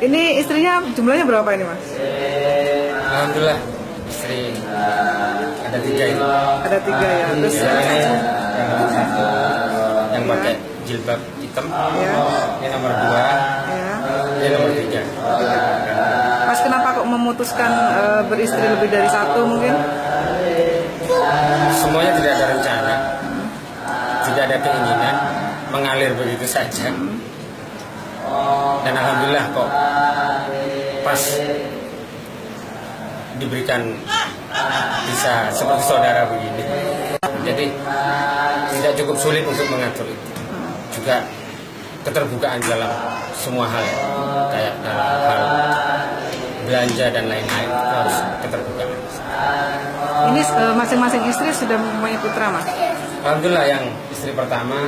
Ini istrinya jumlahnya berapa ini Mas? Alhamdulillah istri ada 3 ini. Ada 3 ya. Terus yang pakai jilbab hitam, ya. ini nomor 2, Ya. ini nomor 3. Mas kenapa kok memutuskan beristri lebih dari 1 mungkin? Semuanya tidak ada rencana, tidak ada keinginan, mengalir begitu saja. Dan alhamdulillah kok pas diberikan bisa seperti saudara begini. Jadi tidak cukup sulit untuk mengatur itu. Juga keterbukaan dalam semua hal, kayak dalam hal belanja dan lain-lain itu harus keterbukaan. Ini masing-masing istri sudah mempunyai putra Mas? Alhamdulillah yang istri pertama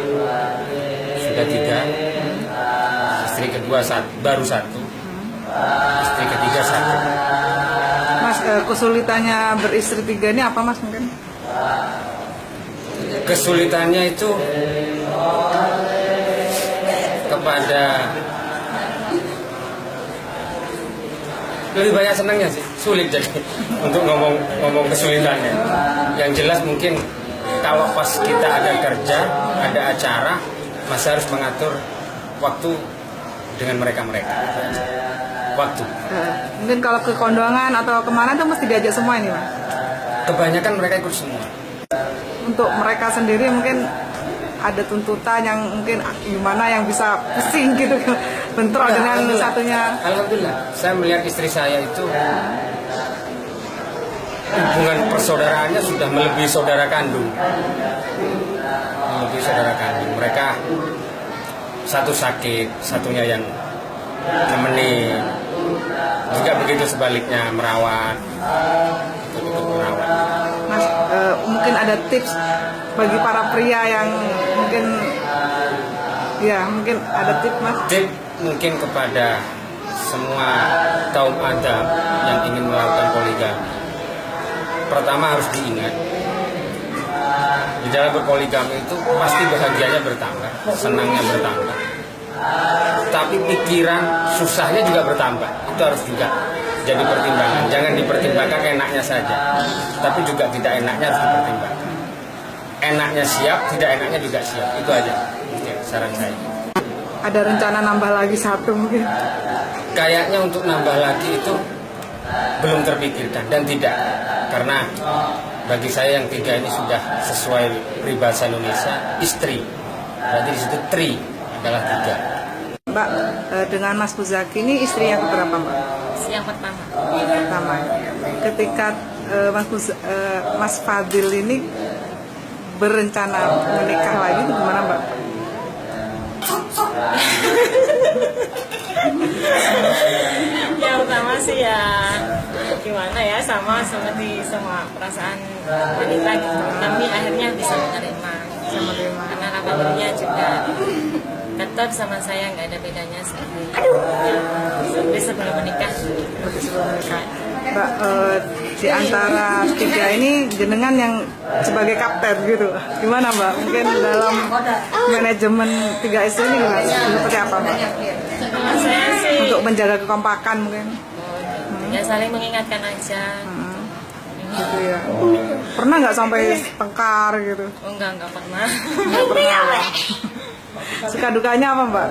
sudah 3, istri kedua baru 1, istri ketiga 1. Mas kesulitannya beristri 3 ini apa Mas mungkin? Kesulitannya itu kepada lebih banyak senangnya sih, sulit jadi untuk ngomong kesulitannya. Yang jelas mungkin kalau pas kita ada kerja, ada acara, masih harus mengatur waktu dengan mereka. Waktu. Mungkin kalau ke kondangan atau kemana tuh mesti diajak semua ini Mas? Kebanyakan mereka ikut semua. Untuk mereka sendiri mungkin ada tuntutan yang mungkin gimana yang bisa pusing gitu bentrok dengan satunya. Alhamdulillah, saya melihat istri saya itu hubungan persaudaraannya sudah melebihi saudara kandung. Melebihi saudara kandung. Mereka satu sakit, satunya yang nemenin. Juga begitu sebaliknya merawat. Mas, mungkin ada tips bagi para pria yang mungkin ada tips Mas. Tip mungkin kepada semua kaum Adam yang ingin melakukan poligami. Pertama harus diingat, di dalam berpoligami itu pasti bahagianya bertambah, senangnya bertambah. Tapi pikiran susahnya juga bertambah. Itu harus juga jadi pertimbangan. Jangan dipertimbangkan enaknya saja, tapi juga tidak enaknya harus dipertimbangkan. Enaknya siap, tidak enaknya juga siap. Itu aja mungkin saran saya. Ada rencana nambah lagi 1 mungkin? Kayaknya untuk nambah lagi itu belum terpikirkan dan tidak. Karena bagi saya yang 3 ini sudah sesuai peribahasa Indonesia, istri. Berarti di situ tri adalah 3. Mbak, dengan Mas Buzaki ini istri yang keberapa Mbak? Yang pertama. Pertama. Ketika Mas Fadil ini berencana menikah lagi itu gimana Mbak? Yang pertama sih ya gimana ya, sama seperti semua perasaan wanita gitu. Tapi akhirnya bisa menerima. Karena alhamdulillah juga ketat sama saya, nggak ada bedanya sampai sebelum menikah. Mbak, di antara 3 ini jenengan yang sebagai kapten gitu, gimana Mbak? Mungkin dalam manajemen 3 istri ini gimana? Seperti apa Mbak? Saya sih Untuk menjaga kekompakan mungkin? ya saling mengingatkan aja. Gitu ya. Pernah nggak sampai tengkar gitu? Oh, enggak pernah. Nggak pernah. Suka dukanya apa Mbak?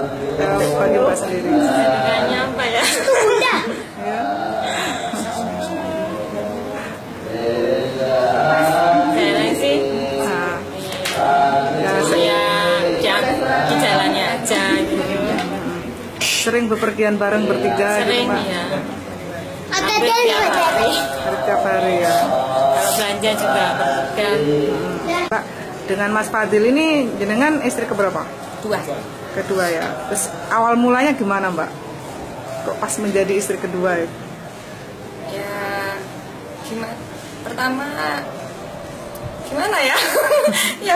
Bagi Mbak sendiri. Dukanya apa ya? Ya. Kayaknya sih Nah, ya di jalannya aja gitu. sering bepergian bareng bertiga Sering gitu Mbak? ya. Hampir tiap hari. Tiap hari ya. Kalau belanja juga bertiga. Mbak, dengan Mas Fadil ini jenengan istri keberapa? 2. Kedua ya. Terus awal mulanya gimana Mbak? Kok pas menjadi istri kedua itu? Ya gimana? Pertama gimana ya? Ya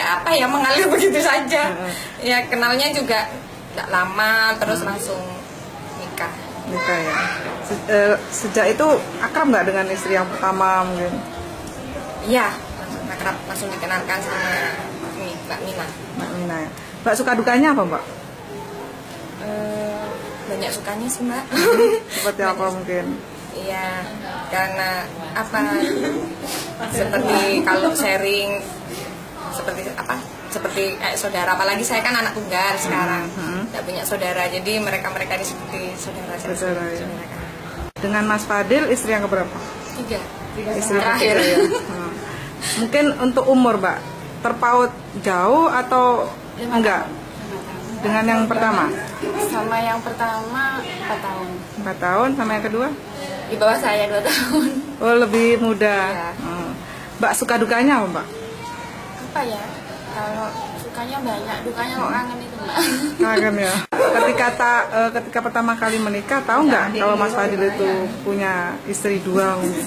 apa ya mengalir begitu saja. Ya kenalnya juga nggak lama, terus langsung nikah. Nikah ya. Sejak itu akrab nggak dengan istri yang pertama mungkin? Iya, akrab, langsung dikenalkan sama Mbak Mina. Mbak Mina ya. Mbak suka dukanya apa Mbak? banyak sukanya sih Mbak. Seperti apa mungkin? Iya, karena apa? Seperti kalau sharing, seperti saudara. Apalagi saya kan anak tunggal sekarang, nggak punya saudara. Jadi mereka ini seperti saudara. Saudara, ya. Dengan Mas Fadil istri yang keberapa? 3. Istri terakhir. ketiga, ya. Mungkin untuk umur Mbak terpaut jauh atau enggak? Dengan yang pertama? Sama yang pertama 4 tahun. 4 tahun, sama yang kedua? Di bawah saya 2 tahun. Oh, lebih muda. Iya. Mbak suka dukanya apa, Mbak? Apa ya? Kalau sukanya banyak, dukanya kok kangen itu Mbak. Kangen ya. Ketika pertama kali menikah, tahu nggak kalau Mas Fadil itu punya istri 2 mungkin?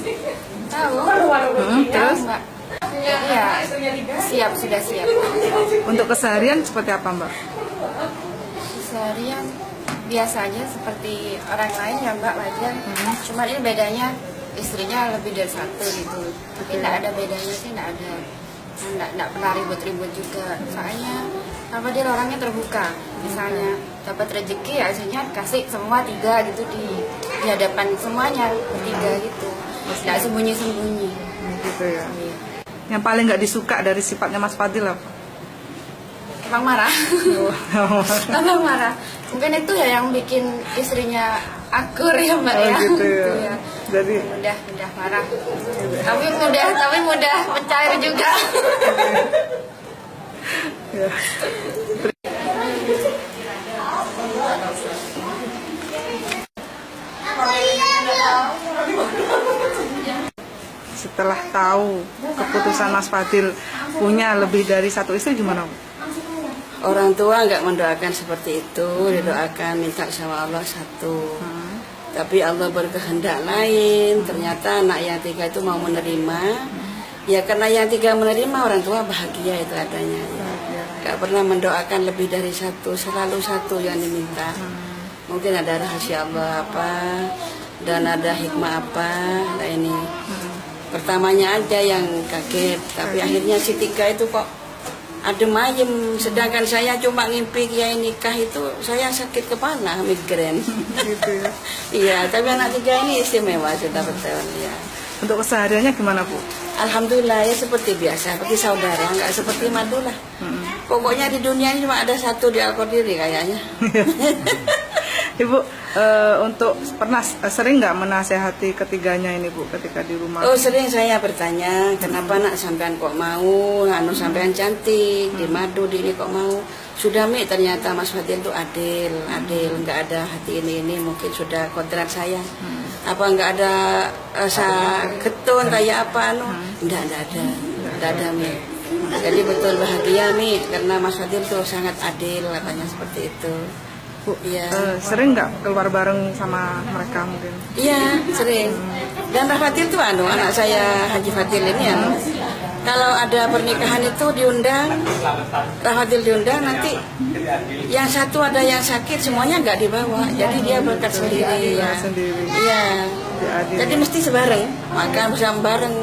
Tahu. Terus? Mbak. Iya, sudah siap. Untuk keseharian seperti apa, Mbak? Seharian biasa aja seperti orang lain ya Mbak, wajar. Cuma ini bedanya istrinya lebih dari 1 gitu. Tapi tidak ada bedanya sih, tidak ada. Tidak pernah ribut-ribut juga. Soalnya dia orangnya terbuka. Misalnya dapat rezeki ya hasilnya kasih semua 3 gitu di hadapan semuanya 3 gitu. Tidak sembunyi-sembunyi. Gitu ya. Yang paling nggak disuka dari sifatnya Mas Fadil apa? Abang marah. Abang marah. Mungkin itu ya yang bikin istrinya akur ya Mbak ya. Gitu ya. Gitu ya. Jadi mudah marah. Tapi mudah mencair juga. ya. Setelah tahu keputusan Mas Fadil punya lebih dari 1 istri gimana, Bu? Orang tua nggak mendoakan seperti itu, didoakan minta sama Allah 1. Tapi Allah berkehendak lain. Ternyata anak yang 3 itu mau menerima. Ya karena yang 3 menerima, orang tua bahagia itu adanya. Ya. Nggak pernah mendoakan lebih dari 1, selalu 1 yang diminta. Mungkin ada rahasia Allah apa, dan ada hikmah apa. Nah ini pertamanya aja yang kaget, tapi akhirnya si 3 itu kok adem ayem, sedangkan saya cuma ngimpi kiai nikah itu saya sakit kepala, migrain. Gitu ya. Iya, tapi anak 3 ini istimewa, sudah betul ya. Untuk kesehariannya gimana, Bu? Alhamdulillah ya seperti biasa, seperti saudara, nggak seperti madu lah. Pokoknya di dunia ini cuma ada 1 di Al-Qadiri kayaknya. Ibu, untuk pernah sering nggak menasehati ketiganya ini, Bu, ketika di rumah? Oh sering saya bertanya, kenapa nak sampean kok mau, sampean cantik, di madu di ini kok mau. Sudah Mi, ternyata Mas Fadil itu adil, nggak ada hati ini mungkin sudah kodrat saya. Apa nggak ada rasa getun kayak apa Nggak ada Mi. Jadi betul bahagia Mi, karena Mas Fadil tuh sangat adil, katanya seperti itu. Bu, iya. Sering nggak keluar bareng sama mereka mungkin? Iya, sering. Dan Rafatil tuh anak saya Haji Fadil ini kalau ada pernikahan itu diundang, Rafatil diundang, nanti yang 1 ada yang sakit semuanya nggak dibawa, jadi dia berangkat sendiri ya. Sendiri. Iya. Jadi Jadi mesti sebareng, makan bersama bareng.